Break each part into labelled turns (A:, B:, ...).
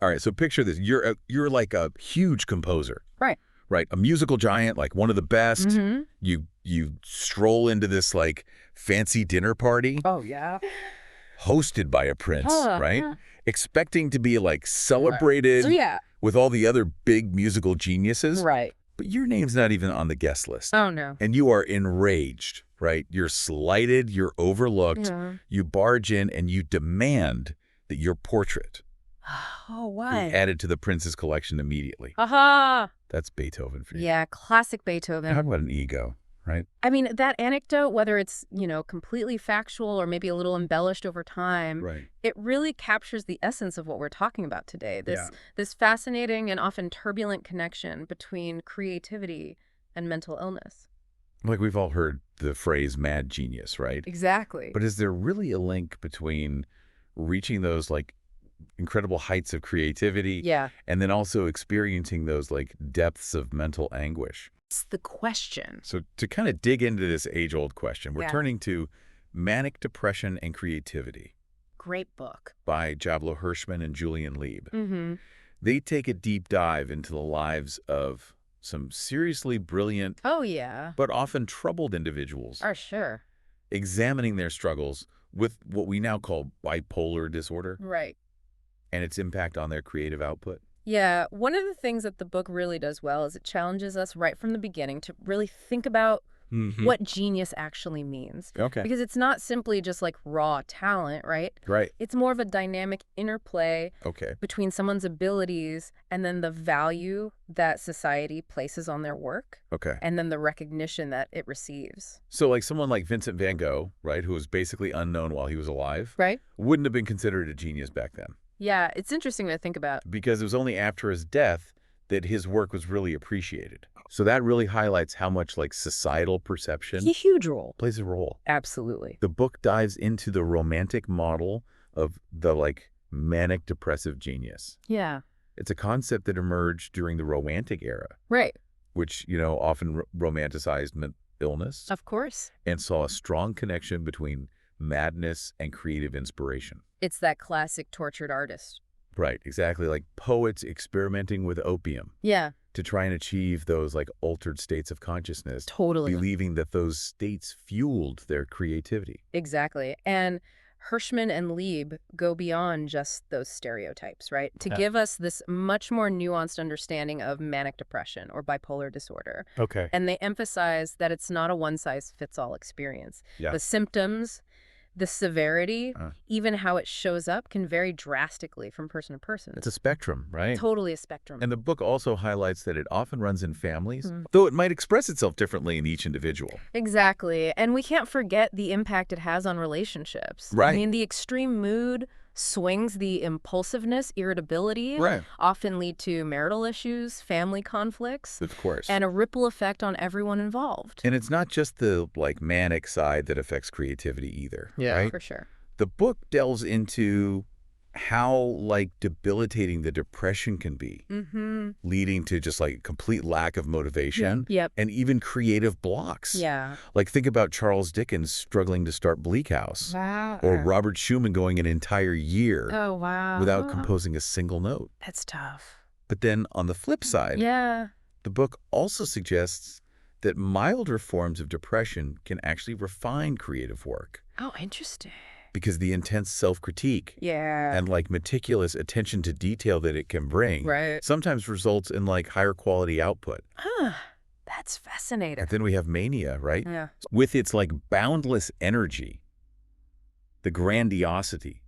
A: All right, so picture this. You're like a huge composer.
B: Right.
A: Right, a musical giant, like one of the best.
B: Mm-hmm.
A: You stroll into this like fancy dinner party
B: Oh, yeah.
A: hosted by a prince, right?
B: Yeah.
A: Expecting to be like celebrated
B: So, yeah.
A: with all the other big musical geniuses.
B: Right.
A: But your name's not even on the guest list.
B: Oh, no.
A: And you are enraged, right? You're slighted, you're overlooked.
B: Yeah.
A: You barge in and you demand that your portrait
B: Oh,
A: be
B: why?
A: added to the prince's collection immediately.
B: Aha!
A: That's Beethoven for you.
B: Yeah, classic Beethoven.
A: Talk about an ego, right?
B: I mean, that anecdote, whether it's, completely factual or maybe a little embellished over time,
A: Right.
B: it really captures the essence of what we're talking about today.
A: Yeah.
B: This fascinating and often turbulent connection between creativity and mental illness.
A: Like we've all heard the phrase mad genius, right?
B: Exactly.
A: But is there really a link between reaching those like incredible heights of creativity
B: Yeah.
A: and then also experiencing those like depths of mental anguish?
B: It's the question.
A: So to kind of dig into this age-old question, we're
B: Yeah.
A: turning to Manic Depression and Creativity
B: Great book.
A: by Jablow, Hershman, and Julian Lieb.
B: Mm-hmm.
A: They take a deep dive into the lives of some seriously brilliant
B: Oh, yeah.
A: but often troubled individuals,
B: Oh, sure.
A: examining their struggles with what we now call bipolar disorder
B: Right.
A: and its impact on their creative output.
B: Yeah, one of the things that the book really does well is it challenges us right from the beginning to really think about what genius actually means.
A: Okay.
B: Because it's not simply just like raw talent, right?
A: Right.
B: It's more of a dynamic interplay
A: Okay.
B: between someone's abilities and then the value that society places on their work
A: Okay.
B: and then the recognition that it receives.
A: So like someone like Vincent van Gogh, right, who was basically unknown while he was alive,
B: Right?
A: wouldn't have been considered a genius back then
B: Yeah, it's interesting to think about.
A: because it was only after his death that his work was really appreciated. So that really highlights how much like societal perception
B: A huge role.
A: plays a role.
B: Absolutely.
A: The book dives into the romantic model of the like manic depressive genius.
B: Yeah.
A: It's a concept that emerged during the Romantic era,
B: Right.
A: which, often romanticized illness
B: Of course.
A: and saw a strong connection between madness and creative inspiration.
B: It's that classic tortured artist.
A: Right, exactly. Like poets experimenting with opium
B: Yeah.
A: to try and achieve those like altered states of consciousness,
B: Totally.
A: believing that those states fueled their creativity.
B: Exactly. And Hershman and Lieb go beyond just those stereotypes, right? To
A: Yeah.
B: give us this much more nuanced understanding of manic depression or bipolar disorder.
A: Okay.
B: And they emphasize that it's not a one-size-fits-all experience.
A: Yeah.
B: The symptoms, the severity,
A: Uh.
B: even how it shows up can vary drastically from person to person.
A: It's a spectrum, right?
B: Totally a spectrum.
A: And the book also highlights that it often runs in families,
B: Mhm.
A: though it might express itself differently in each individual.
B: Exactly. And we can't forget the impact it has on relationships.
A: Right.
B: I mean, the extreme mood swings, the impulsiveness, irritability
A: Right.
B: often lead to marital issues, family conflicts,
A: Of course.
B: and a ripple effect on everyone involved.
A: And it's not just the like manic side that affects creativity either, right?
B: For sure.
A: The book delves into how like debilitating the depression can be,
B: Mm-hmm.
A: leading to just like complete lack of motivation
B: Yep.
A: and even creative blocks.
B: Yeah.
A: Like think about Charles Dickens struggling to start Bleak House
B: Wow.
A: or Robert Schumann going an entire year
B: Oh, wow.
A: without composing a single note.
B: That's tough.
A: But then on the flip side,
B: Yeah.
A: the book also suggests that milder forms of depression can actually refine creative work
B: Oh, interesting.
A: because the intense self-critique
B: Yeah.
A: and like meticulous attention to detail that it can bring
B: Right.
A: sometimes results in like higher quality output.
B: Huh. That's fascinating.
A: And then we have mania, right?
B: Yeah.
A: With its like boundless energy, the grandiosity,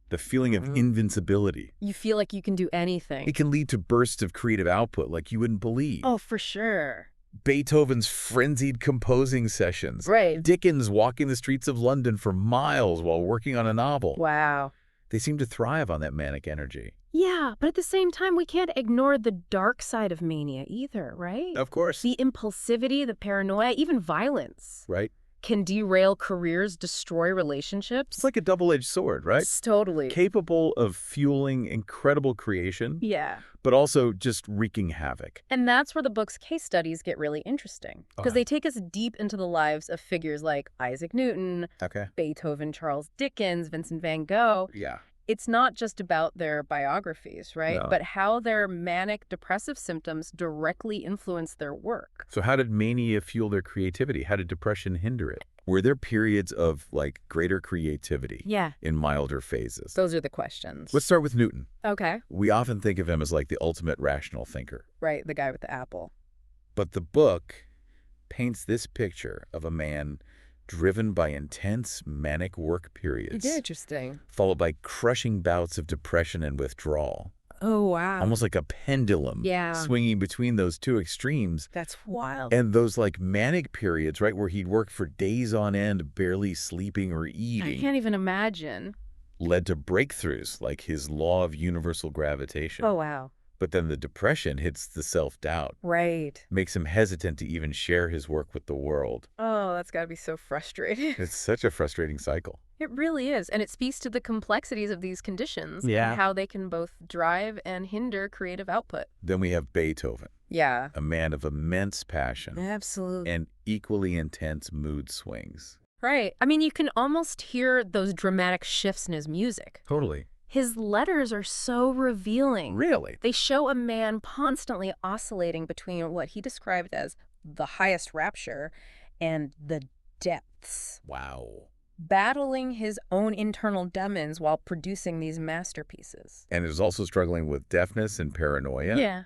A: the feeling of invincibility.
B: You feel like you can do anything.
A: It can lead to bursts of creative output like you wouldn't believe.
B: Oh, for sure.
A: Beethoven's frenzied composing sessions.
B: Right.
A: Dickens walking the streets of London for miles while working on a novel.
B: Wow.
A: They seem to thrive on that manic energy.
B: Yeah, but at the same time, we can't ignore the dark side of mania either, right?
A: Of course.
B: The impulsivity, the paranoia, even violence
A: Right?
B: can derail careers, destroy relationships.
A: It's like a double-edged sword, right?
B: Totally.
A: Capable of fueling incredible creation,
B: Yeah.
A: but also just wreaking havoc.
B: And that's where the book's case studies get really interesting because
A: Okay.
B: they take us deep into the lives of figures like Isaac Newton,
A: Okay.
B: Beethoven, Charles Dickens, Vincent van Gogh,
A: Yeah.
B: it's not just about their biographies, right?
A: No.
B: But how their manic-depressive symptoms directly influence their work.
A: So how did mania fuel their creativity? How did depression hinder it? Were there periods of, like, greater creativity
B: Yeah.
A: in milder phases?
B: Those are the questions.
A: Let's start with Newton.
B: Okay.
A: We often think of him as, like, the ultimate rational thinker.
B: Right, the guy with the apple.
A: But the book paints this picture of a man driven by intense manic work periods,
B: Interesting.
A: followed by crushing bouts of depression and withdrawal.
B: Oh, wow.
A: Almost like a pendulum,
B: Yeah.
A: swinging between those two extremes.
B: That's wild.
A: And those, like, manic periods, right, where he'd work for days on end, barely sleeping or
B: I
A: eating,
B: can't even imagine.
A: led to breakthroughs like his law of universal gravitation.
B: Oh, wow.
A: But then the depression hits the self-doubt,
B: Right.
A: makes him hesitant to even share his work with the world.
B: Oh, that's got to be so frustrating.
A: It's such a frustrating cycle.
B: It really is. And it speaks to the complexities of these conditions
A: Yeah.
B: and how they can both drive and hinder creative output.
A: Then we have Beethoven,
B: Yeah.
A: a man of immense passion
B: Absolutely.
A: and equally intense mood swings.
B: Right. I mean, you can almost hear those dramatic shifts in his music.
A: Totally.
B: His letters are so revealing.
A: Really?
B: They show a man constantly oscillating between what he described as the highest rapture and the depths,
A: Wow.
B: battling his own internal demons while producing these masterpieces.
A: And is also struggling with deafness and paranoia,
B: Yeah.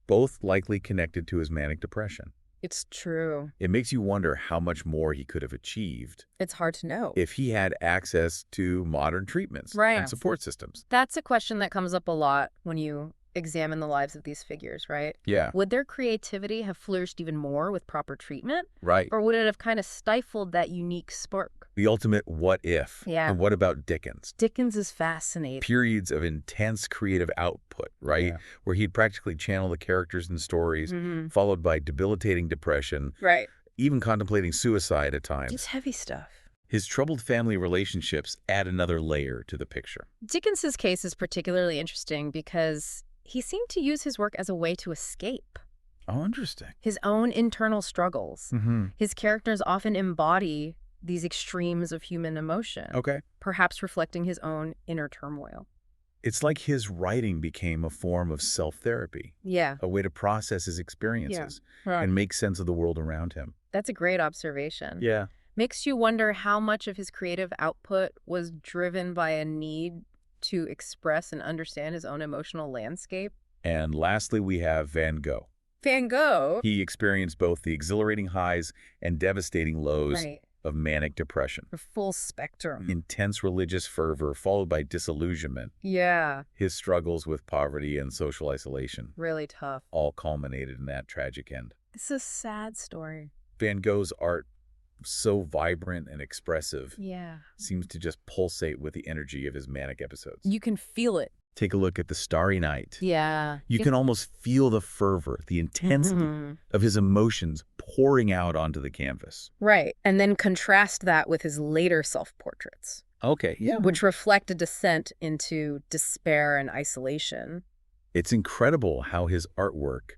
A: both likely connected to his manic depression.
B: It's true.
A: It makes you wonder how much more he could have achieved
B: It's hard to know.
A: if he had access to modern treatments
B: Right.
A: and support systems.
B: That's a question that comes up a lot when you examine the lives of these figures, right?
A: Yeah,
B: Would their creativity have flourished even more with proper treatment?
A: right.
B: Or would it have kind of stifled that unique spark?
A: The ultimate what if.
B: Yeah.
A: And what about Dickens?
B: Dickens is fascinating.
A: Periods of intense creative output, right?
B: Yeah.
A: Where he'd practically channel the characters and stories, followed by debilitating depression,
B: Right.
A: even contemplating suicide at times.
B: Just heavy stuff.
A: His troubled family relationships add another layer to the picture.
B: Dickens's case is particularly interesting because he seemed to use his work as a way to escape
A: Oh, interesting.
B: his own internal struggles.
A: Mm-hmm.
B: His characters often embody these extremes of human emotion,
A: Okay.
B: perhaps reflecting his own inner turmoil.
A: It's like his writing became a form of self-therapy,
B: Yeah.
A: a way to process his experiences and make sense of the world around him.
B: That's a great observation.
A: Yeah.
B: Makes you wonder how much of his creative output was driven by a need to express and understand his own emotional landscape.
A: And lastly, we have Van Gogh.
B: Van Gogh.
A: He experienced both the exhilarating highs and devastating lows
B: Right.
A: of manic depression.
B: The full spectrum.
A: Intense religious fervor followed by disillusionment.
B: Yeah.
A: His struggles with poverty and social isolation
B: Really tough.
A: all culminated in that tragic end.
B: It's a sad story.
A: Van Gogh's art, so vibrant and expressive,
B: Yeah.
A: seems to just pulsate with the energy of his manic episodes.
B: You can feel it.
A: Take a look at The Starry Night.
B: Yeah.
A: You can almost feel the fervor, the intensity of his emotions pouring out onto the canvas.
B: Right. And then contrast that with his later self-portraits,
A: Okay, yeah.
B: which reflect a descent into despair and isolation.
A: It's incredible how his artwork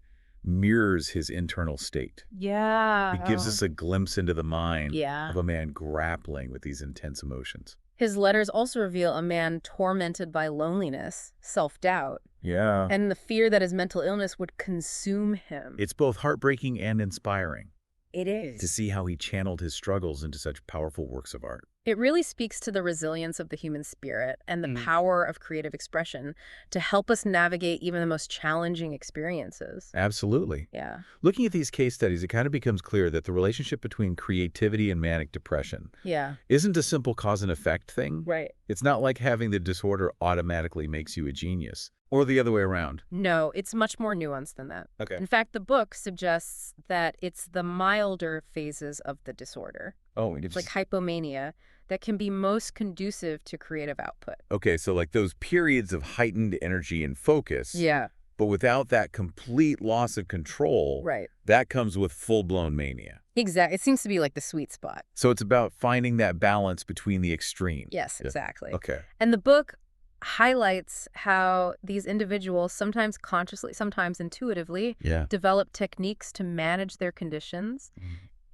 A: mirrors his internal state.
B: Yeah.
A: It gives us a glimpse into the mind
B: Yeah.
A: of a man grappling with these intense emotions.
B: His letters also reveal a man tormented by loneliness, self-doubt,
A: Yeah.
B: and the fear that his mental illness would consume him.
A: It's both heartbreaking and inspiring
B: It is.
A: to see how he channeled his struggles into such powerful works of art.
B: It really speaks to the resilience of the human spirit and the power of creative expression to help us navigate even the most challenging experiences.
A: Absolutely.
B: Yeah.
A: Looking at these case studies, it kind of becomes clear that the relationship between creativity and manic depression
B: Yeah.
A: isn't a simple cause and effect thing.
B: Right.
A: It's not like having the disorder automatically makes you a genius, or the other way around.
B: No, it's much more nuanced than that.
A: Okay.
B: In fact, the book suggests that it's the milder phases of the disorder,
A: Oh,
B: it's like hypomania, that can be most conducive to creative output.
A: okay, so like those periods of heightened energy and focus,
B: Yeah.
A: but without that complete loss of control,
B: Right.
A: that comes with full-blown mania.
B: Exactly. It seems to be like the sweet spot.
A: So it's about finding that balance between the extremes.
B: Yes,
A: Yeah.
B: exactly.
A: Okay.
B: And the book highlights how these individuals, sometimes consciously, sometimes intuitively,
A: Yeah.
B: develop techniques to manage their conditions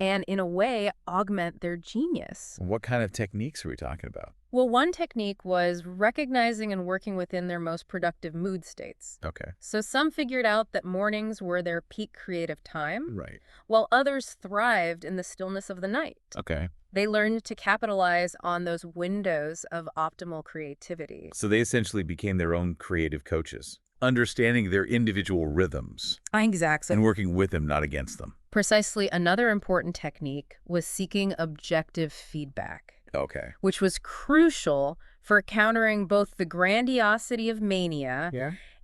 B: and, in a way, augment their genius.
A: What kind of techniques are we talking about?
B: Well, one technique was recognizing and working within their most productive mood states.
A: Okay.
B: So some figured out that mornings were their peak creative time,
A: Right.
B: while others thrived in the stillness of the night.
A: Okay.
B: They learned to capitalize on those windows of optimal creativity.
A: So they essentially became their own creative coaches, understanding their individual rhythms
B: Exactly.
A: and working with them, not against them.
B: Precisely, another important technique was seeking objective feedback,
A: Okay.
B: which was crucial for countering both the grandiosity of mania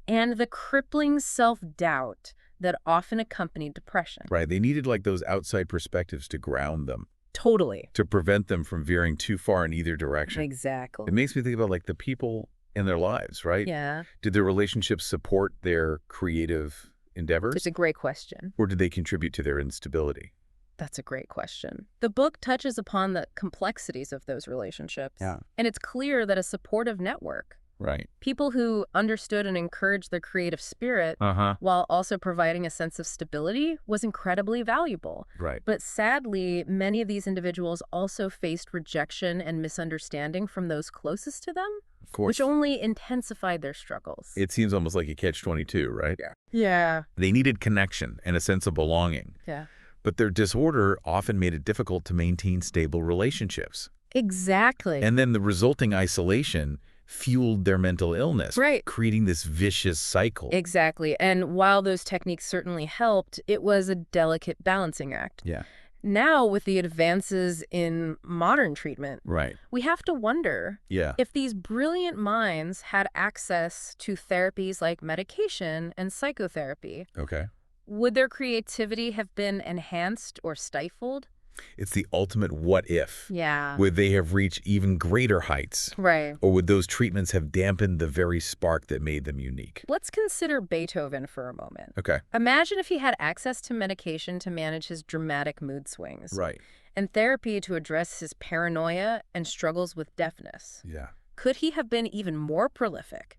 B: and the crippling self-doubt that often accompanied depression.
A: Right. They needed like those outside perspectives to ground them,
B: Totally.
A: to prevent them from veering too far in either direction.
B: Exactly.
A: It makes me think about like the people in their lives, right?
B: Yeah.
A: Did their relationships support their creative endeavors?
B: It's a great question.
A: Or did they contribute to their instability?
B: That's a great question. The book touches upon the complexities of those relationships.
A: Yeah.
B: And it's clear that a supportive network,
A: Right.
B: people who understood and encouraged their creative spirit while also providing a sense of stability, was incredibly valuable.
A: Right.
B: But sadly, many of these individuals also faced rejection and misunderstanding from those closest to them,
A: Of course.
B: which only intensified their struggles.
A: It seems almost like a catch-22, right?
B: Yeah.
A: They needed connection and a sense of belonging.
B: Yeah.
A: But their disorder often made it difficult to maintain stable relationships.
B: Exactly.
A: And then the resulting isolation fueled their mental illness,
B: Right.
A: creating this vicious cycle.
B: Exactly. And while those techniques certainly helped, it was a delicate balancing act.
A: Yeah.
B: Now, with the advances in modern treatment,
A: Right.
B: we have to wonder
A: Yeah.
B: if these brilliant minds had access to therapies like medication and psychotherapy,
A: Okay.
B: would their creativity have been enhanced or stifled?
A: It's the ultimate what if.
B: Yeah.
A: Would they have reached even greater heights?
B: Right.
A: Or would those treatments have dampened the very spark that made them unique?
B: Let's consider Beethoven for a moment.
A: Okay.
B: Imagine if he had access to medication to manage his dramatic mood swings.
A: Right.
B: And therapy to address his paranoia and struggles with deafness.
A: Yeah.
B: Could he have been even more prolific?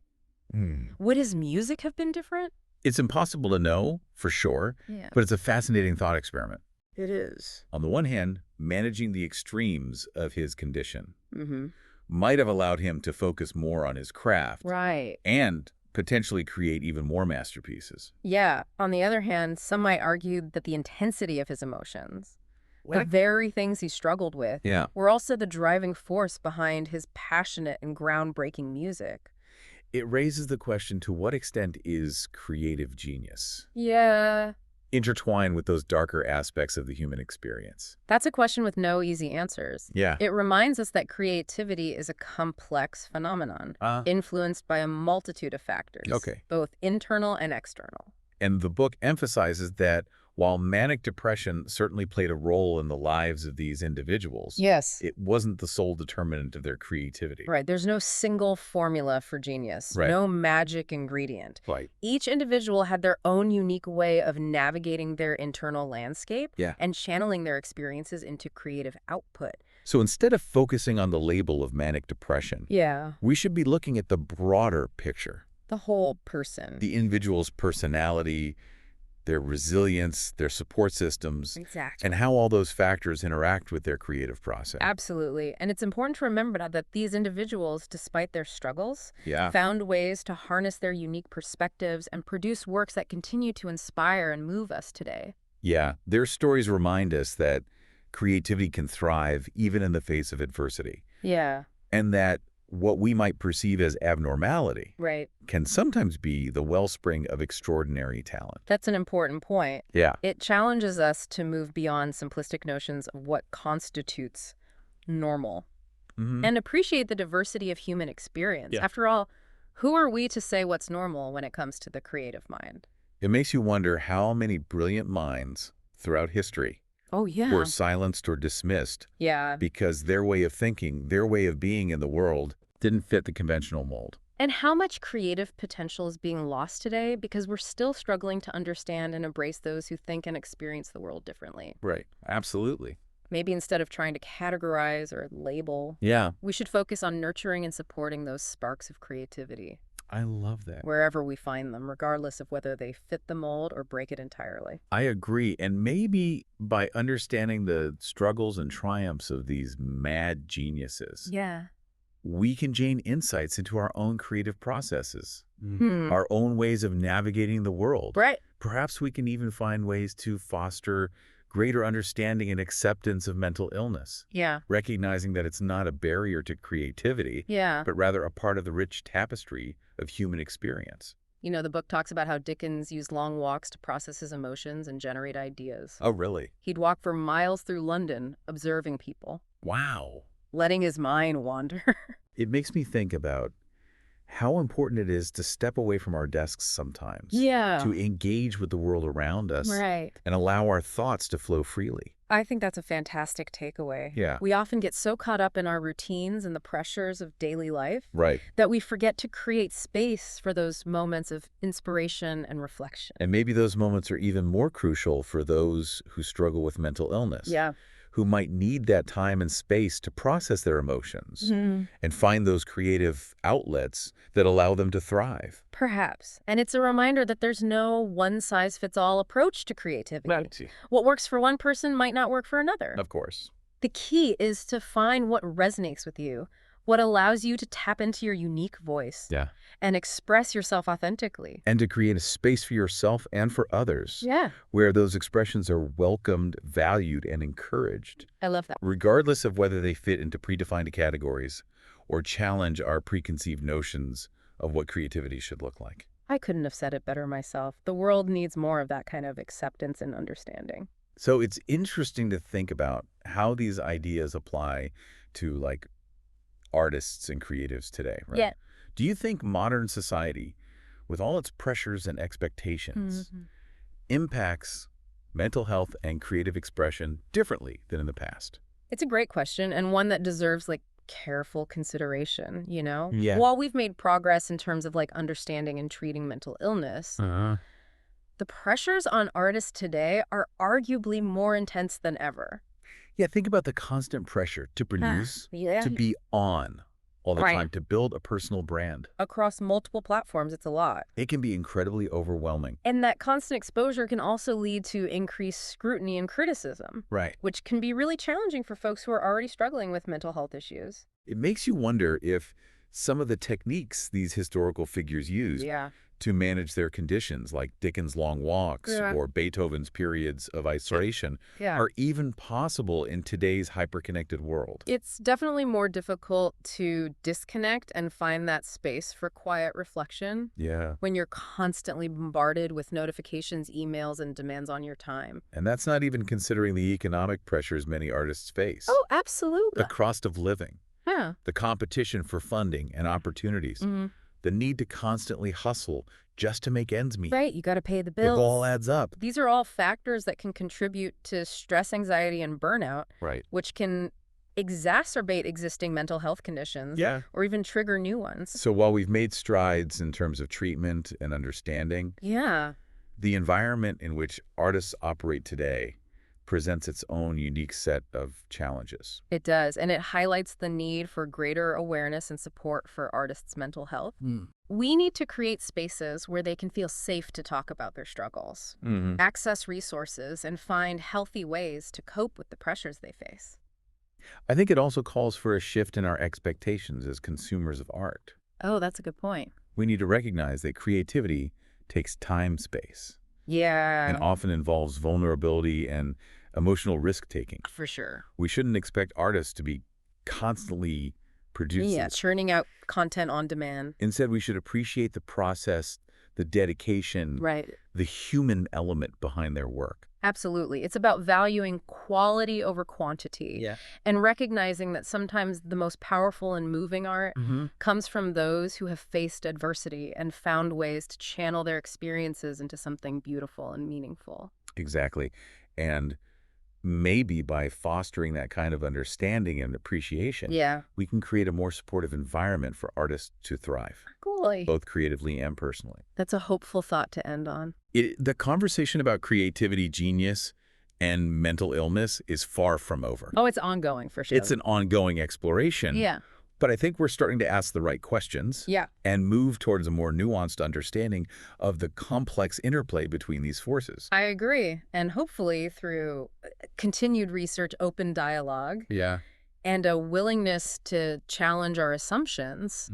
B: Would his music have been different?
A: It's impossible to know, for sure,
B: Yeah.
A: but it's a fascinating thought experiment.
B: It is.
A: On the one hand, managing the extremes of his condition
B: Mm-hmm.
A: might have allowed him to focus more on his craft
B: Right.
A: and potentially create even more masterpieces.
B: Yeah. On the other hand, some might argue that the intensity of his emotions, the very things he struggled with,
A: Yeah.
B: were also the driving force behind his passionate and groundbreaking music.
A: It raises the question, to what extent is creative genius
B: Yeah.
A: intertwined with those darker aspects of the human experience?
B: That's a question with no easy answers.
A: Yeah.
B: It reminds us that creativity is a complex phenomenon, influenced by a multitude of factors,
A: Okay.
B: both internal and external.
A: And the book emphasizes that while manic depression certainly played a role in the lives of these individuals,
B: Yes.
A: it wasn't the sole determinant of their creativity.
B: Right. There's no single formula for genius,
A: Right.
B: no magic ingredient.
A: Right.
B: Each individual had their own unique way of navigating their internal landscape and channeling their experiences into creative output.
A: So instead of focusing on the label of manic depression,
B: Yeah.
A: we should be looking at the broader picture.
B: The whole person.
A: The individual's personality, their resilience, their support systems,
B: Exactly.
A: and how all those factors interact with their creative process.
B: Absolutely. And it's important to remember that these individuals, despite their struggles,
A: Yeah.
B: found ways to harness their unique perspectives and produce works that continue to inspire and move us today.
A: Yeah. Their stories remind us that creativity can thrive even in the face of adversity,
B: Yeah.
A: and that what we might perceive as abnormality
B: Right.
A: can sometimes be the wellspring of extraordinary talent.
B: That's an important point.
A: Yeah.
B: It challenges us to move beyond simplistic notions of what constitutes normal and appreciate the diversity of human experience.
A: Yeah.
B: After all, who are we to say what's normal when it comes to the creative mind?
A: It makes you wonder how many brilliant minds throughout history
B: Oh, yeah.
A: were silenced or dismissed
B: Yeah.
A: because their way of thinking, their way of being in the world didn't fit the conventional mold.
B: And how much creative potential is being lost today because we're still struggling to understand and embrace those who think and experience the world differently.
A: Right. Absolutely.
B: Maybe instead of trying to categorize or label,
A: Yeah.
B: we should focus on nurturing and supporting those sparks of creativity.
A: I love that.
B: wherever we find them, regardless of whether they fit the mold or break it entirely.
A: I agree. And maybe by understanding the struggles and triumphs of these mad geniuses,
B: Yeah.
A: we can gain insights into our own creative processes,
B: Hmm.
A: our own ways of navigating the world.
B: Right.
A: Perhaps we can even find ways to foster greater understanding and acceptance of mental illness,
B: Yeah.
A: recognizing that it's not a barrier to creativity,
B: Yeah.
A: but rather a part of the rich tapestry of human experience.
B: You know, the book talks about how Dickens used long walks to process his emotions and generate ideas.
A: Oh, really?
B: He'd walk for miles through London, observing people,
A: Wow.
B: letting his mind wander.
A: It makes me think about how important it is to step away from our desks sometimes,
B: Yeah.
A: to engage with the world around us,
B: Right.
A: and allow our thoughts to flow freely.
B: I think that's a fantastic takeaway.
A: Yeah.
B: We often get so caught up in our routines and the pressures of daily life
A: Right.
B: that we forget to create space for those moments of inspiration and reflection.
A: And maybe those moments are even more crucial for those who struggle with mental illness,
B: Yeah.
A: who might need that time and space to process their emotions
B: Mm-hmm.
A: and find those creative outlets that allow them to thrive.
B: Perhaps. And it's a reminder that there's no one-size-fits-all approach to creativity. What works for one person might not work for another.
A: Of course.
B: The key is to find what resonates with you, what allows you to tap into your unique voice
A: Yeah.
B: and express yourself authentically.
A: And to create a space for yourself and for others
B: Yeah,
A: where those expressions are welcomed, valued, and encouraged,
B: I love that.
A: regardless of whether they fit into predefined categories or challenge our preconceived notions of what creativity should look like.
B: I couldn't have said it better myself. The world needs more of that kind of acceptance and understanding.
A: So it's interesting to think about how these ideas apply to like artists and creatives today, right?
B: Yeah.
A: Do you think modern society, with all its pressures and expectations,
B: Mhm.
A: impacts mental health and creative expression differently than in the past?
B: It's a great question and one that deserves careful consideration, you know?
A: Yeah.
B: While we've made progress in terms of understanding and treating mental illness, the pressures on artists today are arguably more intense than ever.
A: Yeah, think about the constant pressure to produce,
B: Yeah.
A: to be on all the
B: Right.
A: time, to build a personal brand.
B: Across multiple platforms, it's a lot.
A: It can be incredibly overwhelming.
B: And that constant exposure can also lead to increased scrutiny and criticism,
A: Right.
B: which can be really challenging for folks who are already struggling with mental health issues.
A: It makes you wonder if some of the techniques these historical figures used
B: Yeah.
A: to manage their conditions, like Dickens' long walks
B: Yeah.
A: or Beethoven's periods of isolation,
B: Yeah.
A: are even possible in today's hyperconnected world.
B: It's definitely more difficult to disconnect and find that space for quiet reflection
A: Yeah.
B: when you're constantly bombarded with notifications, emails, and demands on your time.
A: And that's not even considering the economic pressures many artists face.
B: Oh, absolutely.
A: The cost of living,
B: Yeah.
A: the competition for funding and opportunities,
B: Hmm.
A: the need to constantly hustle just to make ends meet.
B: Right. You got to pay the
A: It
B: bills.
A: all adds up.
B: These are all factors that can contribute to stress, anxiety, and burnout,
A: Right.
B: which can exacerbate existing mental health conditions
A: Yeah.
B: or even trigger new ones.
A: So while we've made strides in terms of treatment and understanding,
B: Yeah.
A: the environment in which artists operate today presents its own unique set of challenges.
B: It does, and it highlights the need for greater awareness and support for artists' mental health. We need to create spaces where they can feel safe to talk about their struggles, access resources, and find healthy ways to cope with the pressures they face.
A: I think it also calls for a shift in our expectations as consumers of art.
B: Oh, that's a good point.
A: We need to recognize that creativity takes time, space,
B: Yeah,
A: and often involves vulnerability and emotional risk-taking.
B: for sure.
A: We shouldn't expect artists to be constantly producing.
B: Yeah, churning out content on demand.
A: Instead, we should appreciate the process, the dedication,
B: Right.
A: the human element behind their work.
B: Absolutely. It's about valuing quality over quantity and recognizing that sometimes the most powerful and moving art comes from those who have faced adversity and found ways to channel their experiences into something beautiful and meaningful.
A: Exactly. And maybe by fostering that kind of understanding and appreciation,
B: Yeah.
A: we can create a more supportive environment for artists to thrive,
B: Cool.
A: both creatively and personally.
B: That's a hopeful thought to end on.
A: The conversation about creativity, genius, and mental illness is far from over.
B: Oh, it's ongoing for sure.
A: It's an ongoing exploration.
B: Yeah.
A: But I think we're starting to ask the right questions and move towards a more nuanced understanding of the complex interplay between these forces.
B: I agree. And hopefully through continued research, open dialogue, and a willingness to challenge our assumptions,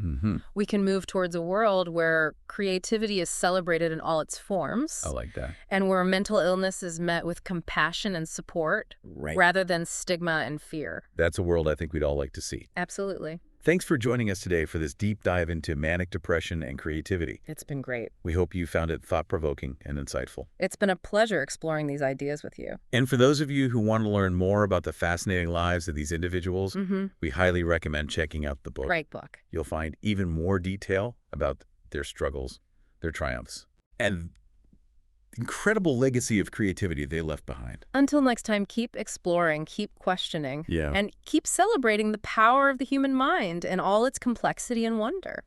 B: we can move towards a world where creativity is celebrated in all its forms.
A: I like that.
B: And where mental illness is met with compassion and support rather than stigma and fear.
A: That's a world I think we'd all like to see.
B: Absolutely.
A: Thanks for joining us today for this deep dive into manic depression and creativity.
B: It's been great.
A: We hope you found it thought-provoking and insightful.
B: It's been a pleasure exploring these ideas with you.
A: And for those of you who want to learn more about the fascinating lives of these individuals, we highly recommend checking out the book.
B: Great book.
A: You'll find even more detail about their struggles, their triumphs, and the incredible legacy of creativity they left behind.
B: Until next time, keep exploring, keep questioning, and keep celebrating the power of the human mind and all its complexity and wonder.